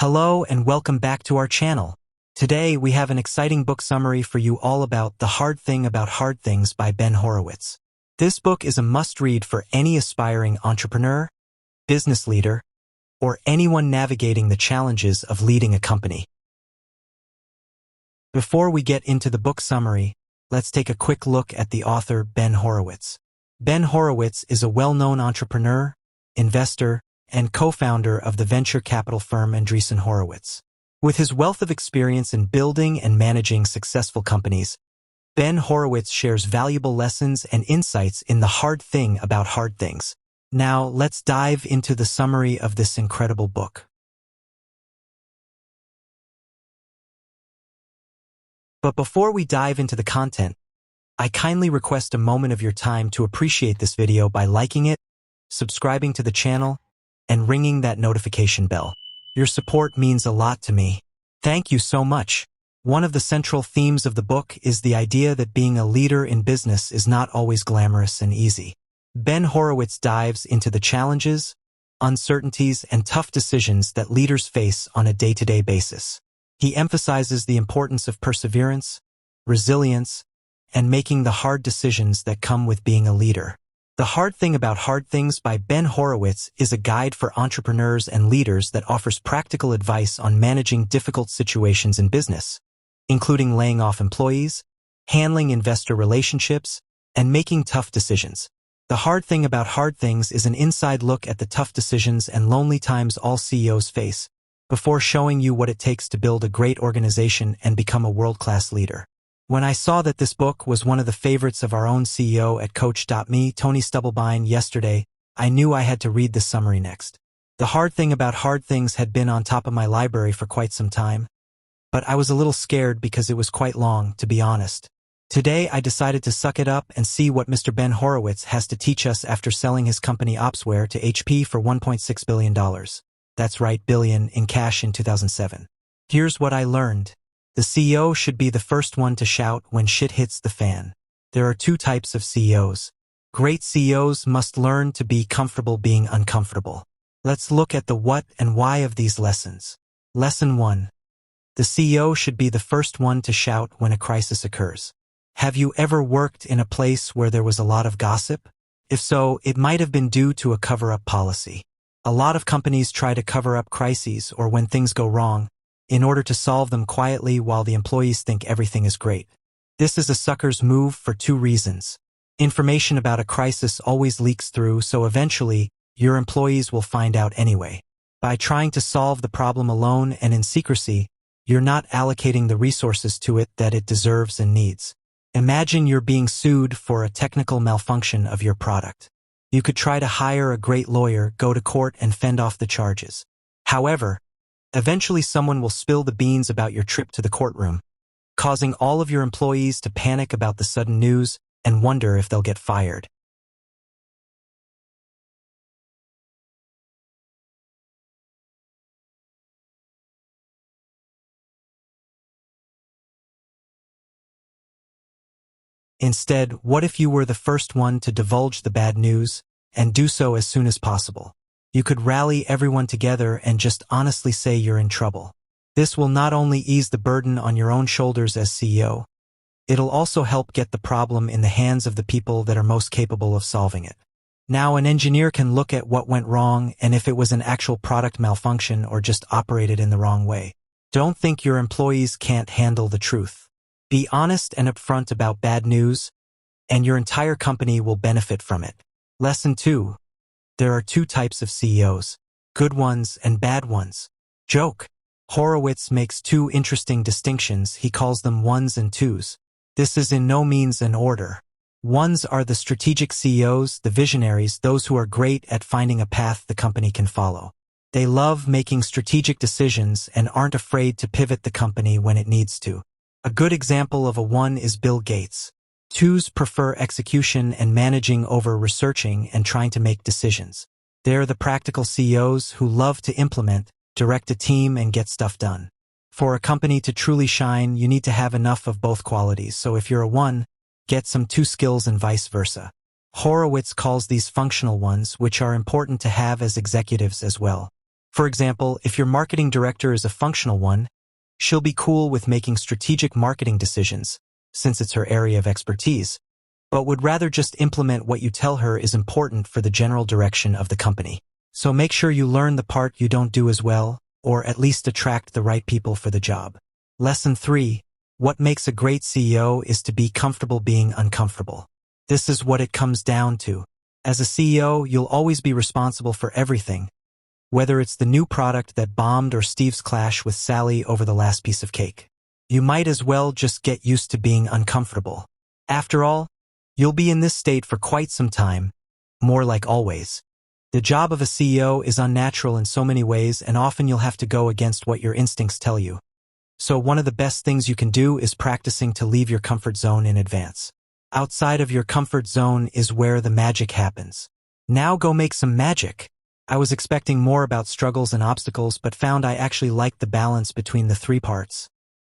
Hello and welcome back to our channel. Today we have an exciting book summary for you all about The Hard Thing About Hard Things by Ben Horowitz. This book is a must-read for any aspiring entrepreneur, business leader, or anyone navigating the challenges of leading a company. Before we get into the book summary, let's take a quick look at the author Ben Horowitz. Ben Horowitz is a well-known entrepreneur, investor, and co-founder of the venture capital firm Andreessen Horowitz. With his wealth of experience in building and managing successful companies, Ben Horowitz shares valuable lessons and insights in The Hard Thing About Hard Things. Now, let's dive into the summary of this incredible book. But before we dive into the content, I kindly request a moment of your time to appreciate this video by liking it, subscribing to the channel, and ringing that notification bell. Your support means a lot to me. Thank you so much. One of the central themes of the book is the idea that being a leader in business is not always glamorous and easy. Ben Horowitz dives into the challenges, uncertainties, and tough decisions that leaders face on a day-to-day basis. He emphasizes the importance of perseverance, resilience, and making the hard decisions that come with being a leader. The Hard Thing About Hard Things by Ben Horowitz is a guide for entrepreneurs and leaders that offers practical advice on managing difficult situations in business, including laying off employees, handling investor relationships, and making tough decisions. The Hard Thing About Hard Things is an inside look at the tough decisions and lonely times all CEOs face, before showing you what it takes to build a great organization and become a world-class leader. When I saw that this book was one of the favorites of our own CEO at Coach.me, Tony Stubblebine, yesterday, I knew I had to read this summary next. The Hard Thing About Hard Things had been on top of my library for quite some time, but I was a little scared because it was quite long, to be honest. Today, I decided to suck it up and see what Mr. Ben Horowitz has to teach us after selling his company Opsware to HP for $1.6 billion. That's right, billion in cash in 2007. Here's what I learned. The CEO should be the first one to shout when shit hits the fan. There are two types of CEOs. Great CEOs must learn to be comfortable being uncomfortable. Let's look at the what and why of these lessons. Lesson 1. The CEO should be the first one to shout when a crisis occurs. Have you ever worked in a place where there was a lot of gossip? If so, it might have been due to a cover-up policy. A lot of companies try to cover up crises or when things go wrong, in order to solve them quietly while the employees think everything is great. This is a sucker's move for two reasons. Information about a crisis always leaks through, so eventually, your employees will find out anyway. By trying to solve the problem alone and in secrecy, you're not allocating the resources to it that it deserves and needs. Imagine you're being sued for a technical malfunction of your product. You could try to hire a great lawyer, go to court, and fend off the charges. However, eventually someone will spill the beans about your trip to the courtroom, causing all of your employees to panic about the sudden news and wonder if they'll get fired. Instead, what if you were the first one to divulge the bad news and do so as soon as possible? You could rally everyone together and just honestly say you're in trouble. This will not only ease the burden on your own shoulders as CEO, it'll also help get the problem in the hands of the people that are most capable of solving it. Now, an engineer can look at what went wrong and if it was an actual product malfunction or just operated in the wrong way. Don't think your employees can't handle the truth. Be honest and upfront about bad news, and your entire company will benefit from it. Lesson 2. There are two types of CEOs, good ones and bad ones. Joke. Horowitz makes two interesting distinctions. He calls them ones and twos. This is in no means an order. Ones are the strategic CEOs, the visionaries, those who are great at finding a path the company can follow. They love making strategic decisions and aren't afraid to pivot the company when it needs to. A good example of a one is Bill Gates. Twos prefer execution and managing over researching and trying to make decisions. They're the practical CEOs who love to implement, direct a team, and get stuff done. For a company to truly shine, you need to have enough of both qualities, so if you're a one, get some two skills and vice versa. Horowitz calls these functional ones, which are important to have as executives as well. For example, if your marketing director is a functional one, she'll be cool with making strategic marketing decisions, since it's her area of expertise, but would rather just implement what you tell her is important for the general direction of the company. So make sure you learn the part you don't do as well, or at least attract the right people for the job. Lesson 3. What makes a great CEO is to be comfortable being uncomfortable. This is what it comes down to. As a CEO, you'll always be responsible for everything, whether it's the new product that bombed or Steve's clash with Sally over the last piece of cake. You might as well just get used to being uncomfortable. After all, you'll be in this state for quite some time, more like always. The job of a CEO is unnatural in so many ways, and often you'll have to go against what your instincts tell you. So one of the best things you can do is practicing to leave your comfort zone in advance. Outside of your comfort zone is where the magic happens. Now go make some magic. I was expecting more about struggles and obstacles, but found I actually liked the balance between the 3 parts.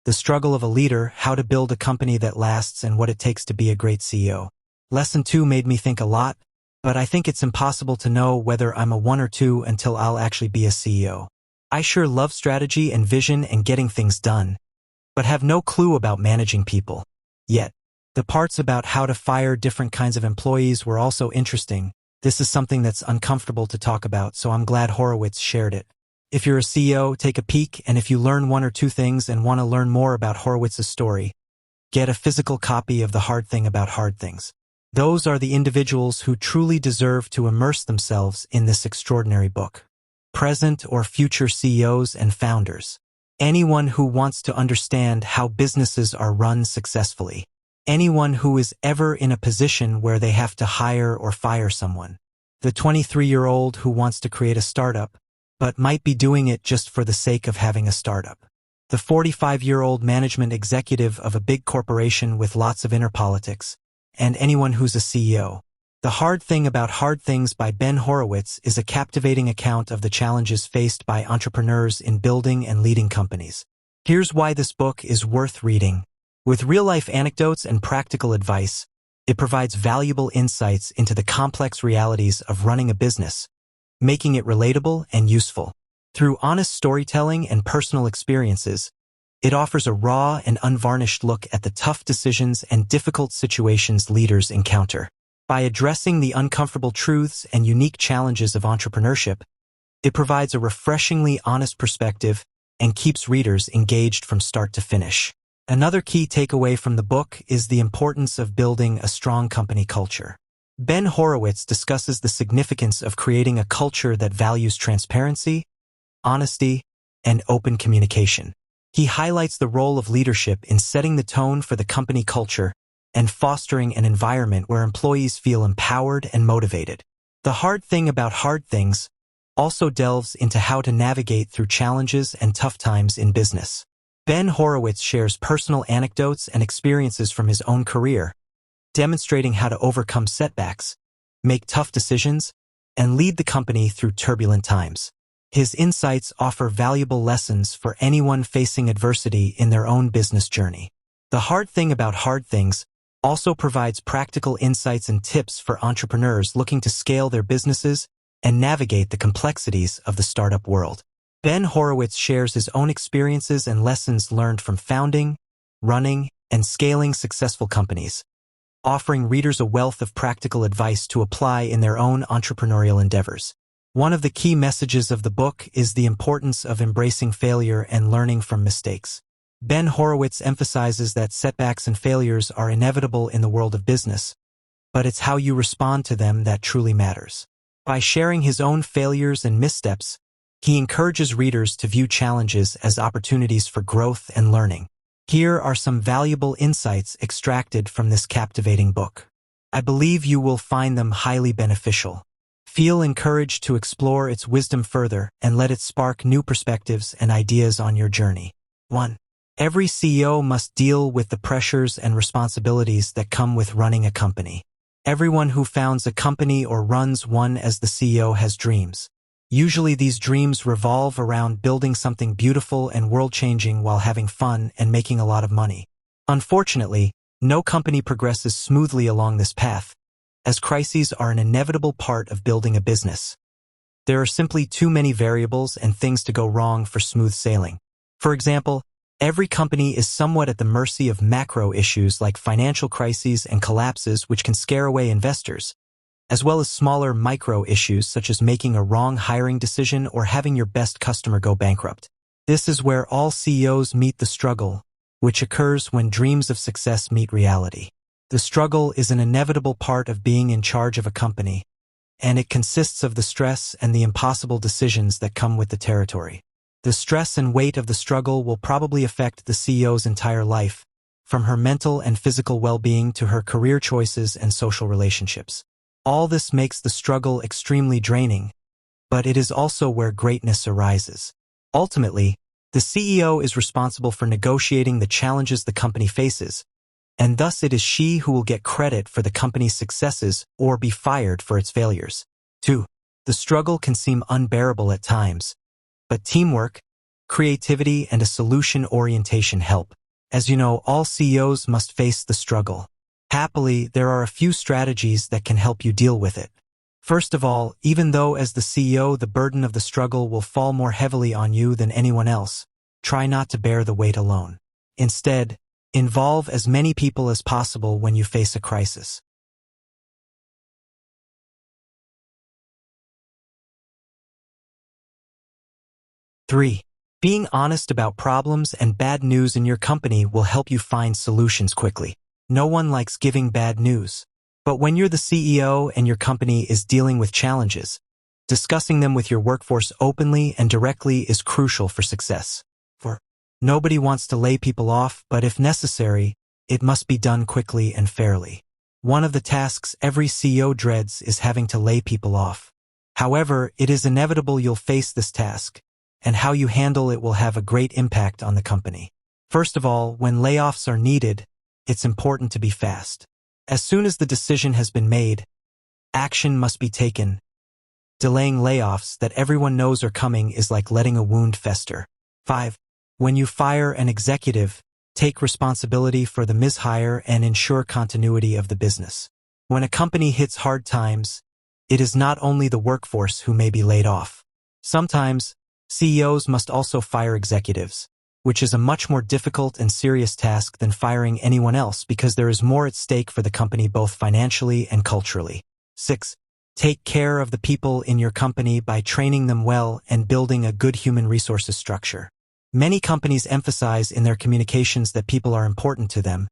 The struggle of a leader, how to build a company that lasts, and what it takes to be a great CEO. Lesson 2 made me think a lot, but I think it's impossible to know whether I'm a 1 or 2 until I'll actually be a CEO. I sure love strategy and vision and getting things done, but have no clue about managing people. Yet, the parts about how to fire different kinds of employees were also interesting. This is something that's uncomfortable to talk about, so I'm glad Horowitz shared it. If you're a CEO, take a peek, and if you learn 1 or 2 things and want to learn more about Horowitz's story, get a physical copy of The Hard Thing About Hard Things. Those are the individuals who truly deserve to immerse themselves in this extraordinary book. Present or future CEOs and founders. Anyone who wants to understand how businesses are run successfully. Anyone who is ever in a position where they have to hire or fire someone. The 23-year-old who wants to create a startup, but might be doing it just for the sake of having a startup. The 45-year-old management executive of a big corporation with lots of inner politics. And anyone who's a CEO. The Hard Thing About Hard Things by Ben Horowitz is a captivating account of the challenges faced by entrepreneurs in building and leading companies. Here's why this book is worth reading. With real-life anecdotes and practical advice, it provides valuable insights into the complex realities of running a business, making it relatable and useful. Through honest storytelling and personal experiences, it offers a raw and unvarnished look at the tough decisions and difficult situations leaders encounter. By addressing the uncomfortable truths and unique challenges of entrepreneurship, it provides a refreshingly honest perspective and keeps readers engaged from start to finish. Another key takeaway from the book is the importance of building a strong company culture. Ben Horowitz discusses the significance of creating a culture that values transparency, honesty, and open communication. He highlights the role of leadership in setting the tone for the company culture and fostering an environment where employees feel empowered and motivated. The Hard Thing About Hard Things also delves into how to navigate through challenges and tough times in business. Ben Horowitz shares personal anecdotes and experiences from his own career, demonstrating how to overcome setbacks, make tough decisions, and lead the company through turbulent times. His insights offer valuable lessons for anyone facing adversity in their own business journey. The Hard Thing About Hard Things also provides practical insights and tips for entrepreneurs looking to scale their businesses and navigate the complexities of the startup world. Ben Horowitz shares his own experiences and lessons learned from founding, running, and scaling successful companies, offering readers a wealth of practical advice to apply in their own entrepreneurial endeavors. One of the key messages of the book is the importance of embracing failure and learning from mistakes. Ben Horowitz emphasizes that setbacks and failures are inevitable in the world of business, but it's how you respond to them that truly matters. By sharing his own failures and missteps, he encourages readers to view challenges as opportunities for growth and learning. Here are some valuable insights extracted from this captivating book. I believe you will find them highly beneficial. Feel encouraged to explore its wisdom further and let it spark new perspectives and ideas on your journey. 1. Every CEO must deal with the pressures and responsibilities that come with running a company. Everyone who founds a company or runs one as the CEO has dreams. Usually these dreams revolve around building something beautiful and world-changing while having fun and making a lot of money. Unfortunately, no company progresses smoothly along this path, as crises are an inevitable part of building a business. There are simply too many variables and things to go wrong for smooth sailing. For example, every company is somewhat at the mercy of macro issues like financial crises and collapses which can scare away investors, as well as smaller micro issues such as making a wrong hiring decision or having your best customer go bankrupt. This is where all CEOs meet the struggle, which occurs when dreams of success meet reality. The struggle is an inevitable part of being in charge of a company, and it consists of the stress and the impossible decisions that come with the territory. The stress and weight of the struggle will probably affect the CEO's entire life, from her mental and physical well-being to her career choices and social relationships. All this makes the struggle extremely draining, but it is also where greatness arises. Ultimately, the CEO is responsible for negotiating the challenges the company faces, and thus it is she who will get credit for the company's successes or be fired for its failures. 2. The struggle can seem unbearable at times, but teamwork, creativity, and a solution orientation help. As you know, all CEOs must face the struggle. Happily, there are a few strategies that can help you deal with it. First of all, even though as the CEO the burden of the struggle will fall more heavily on you than anyone else, try not to bear the weight alone. Instead, involve as many people as possible when you face a crisis. 3. Being honest about problems and bad news in your company will help you find solutions quickly. No one likes giving bad news. But when you're the CEO and your company is dealing with challenges, discussing them with your workforce openly and directly is crucial for success. For nobody wants to lay people off, but if necessary, it must be done quickly and fairly. One of the tasks every CEO dreads is having to lay people off. However, it is inevitable you'll face this task, and how you handle it will have a great impact on the company. First of all, when layoffs are needed, it's important to be fast. As soon as the decision has been made, action must be taken. Delaying layoffs that everyone knows are coming is like letting a wound fester. 5. When you fire an executive, take responsibility for the mishire and ensure continuity of the business. When a company hits hard times, it is not only the workforce who may be laid off. Sometimes, CEOs must also fire executives, which is a much more difficult and serious task than firing anyone else because there is more at stake for the company both financially and culturally. 6. Take care of the people in your company by training them well and building a good human resources structure. Many companies emphasize in their communications that people are important to them,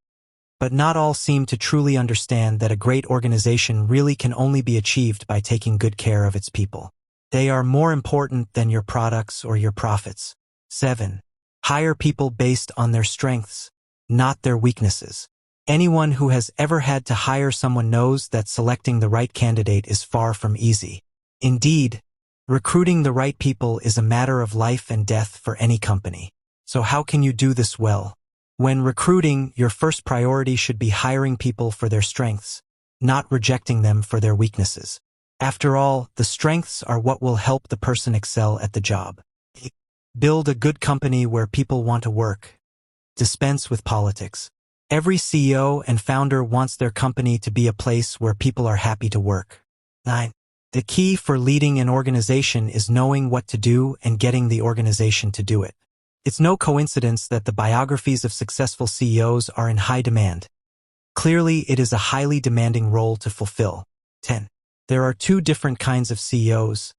but not all seem to truly understand that a great organization really can only be achieved by taking good care of its people. They are more important than your products or your profits. 7. Hire people based on their strengths, not their weaknesses. Anyone who has ever had to hire someone knows that selecting the right candidate is far from easy. Indeed, recruiting the right people is a matter of life and death for any company. So how can you do this well? When recruiting, your first priority should be hiring people for their strengths, not rejecting them for their weaknesses. After all, the strengths are what will help the person excel at the job. Build a good company where people want to work. Dispense with politics. Every CEO and founder wants their company to be a place where people are happy to work. 9. The key for leading an organization is knowing what to do and getting the organization to do it. It's no coincidence that the biographies of successful CEOs are in high demand. Clearly, it is a highly demanding role to fulfill. 10. There are two different kinds of CEOs,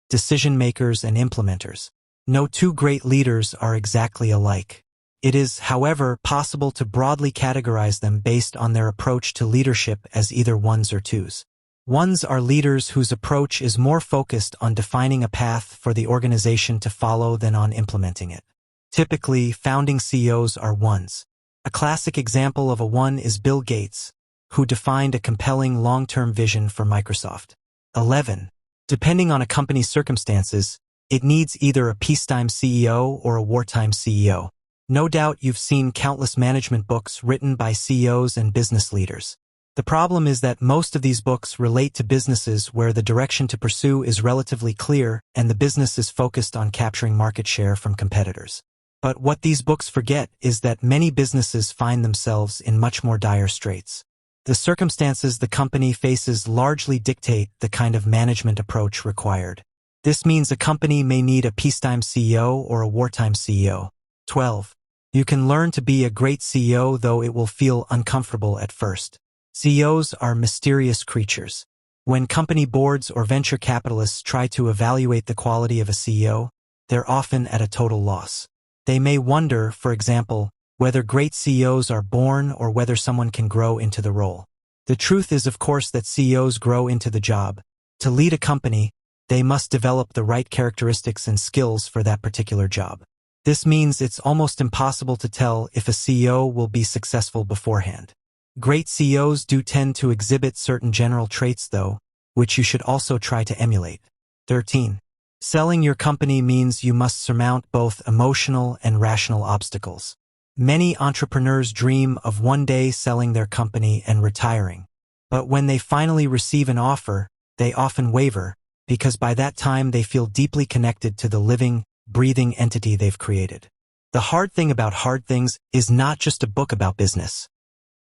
decision makers and implementers. No two great leaders are exactly alike. It is, however, possible to broadly categorize them based on their approach to leadership as either ones or twos. Ones are leaders whose approach is more focused on defining a path for the organization to follow than on implementing it. Typically, founding CEOs are ones. A classic example of a one is Bill Gates, who defined a compelling long-term vision for Microsoft. 11. Depending on a company's circumstances, it needs either a peacetime CEO or a wartime CEO. No doubt you've seen countless management books written by CEOs and business leaders. The problem is that most of these books relate to businesses where the direction to pursue is relatively clear and the business is focused on capturing market share from competitors. But what these books forget is that many businesses find themselves in much more dire straits. The circumstances the company faces largely dictate the kind of management approach required. This means a company may need a peacetime CEO or a wartime CEO. 12. You can learn to be a great CEO, though it will feel uncomfortable at first. CEOs are mysterious creatures. When company boards or venture capitalists try to evaluate the quality of a CEO, they're often at a total loss. They may wonder, for example, whether great CEOs are born or whether someone can grow into the role. The truth is, of course, that CEOs grow into the job. To lead a company, they must develop the right characteristics and skills for that particular job. This means it's almost impossible to tell if a CEO will be successful beforehand. Great CEOs do tend to exhibit certain general traits, though, which you should also try to emulate. 13. Selling your company means you must surmount both emotional and rational obstacles. Many entrepreneurs dream of one day selling their company and retiring. But when they finally receive an offer, they often waver, because by that time they feel deeply connected to the living, breathing entity they've created. The hard thing about Hard Things is not just a book about business.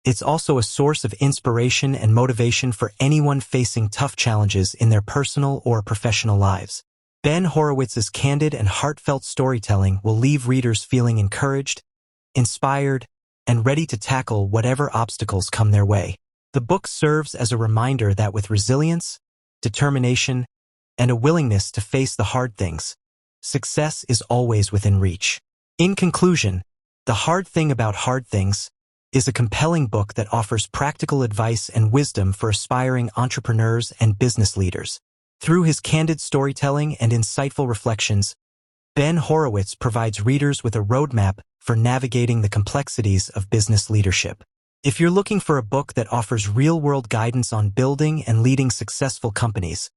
It's also a source of inspiration and motivation for anyone facing tough challenges in their personal or professional lives. Ben Horowitz's candid and heartfelt storytelling will leave readers feeling encouraged, inspired, and ready to tackle whatever obstacles come their way. The book serves as a reminder that with resilience, determination, and a willingness to face the hard things, success is always within reach. In conclusion, The Hard Thing About Hard Things is a compelling book that offers practical advice and wisdom for aspiring entrepreneurs and business leaders. Through his candid storytelling and insightful reflections, Ben Horowitz provides readers with a roadmap for navigating the complexities of business leadership. If you're looking for a book that offers real-world guidance on building and leading successful companies,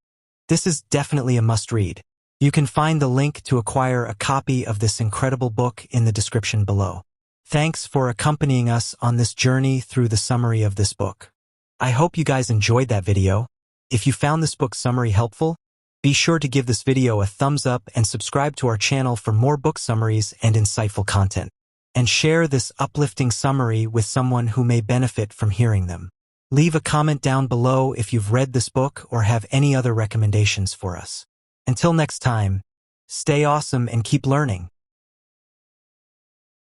this is definitely a must-read. You can find the link to acquire a copy of this incredible book in the description below. Thanks for accompanying us on this journey through the summary of this book. I hope you guys enjoyed that video. If you found this book summary helpful, be sure to give this video a thumbs up and subscribe to our channel for more book summaries and insightful content. And share this uplifting summary with someone who may benefit from hearing them. Leave a comment down below if you've read this book or have any other recommendations for us. Until next time, stay awesome and keep learning.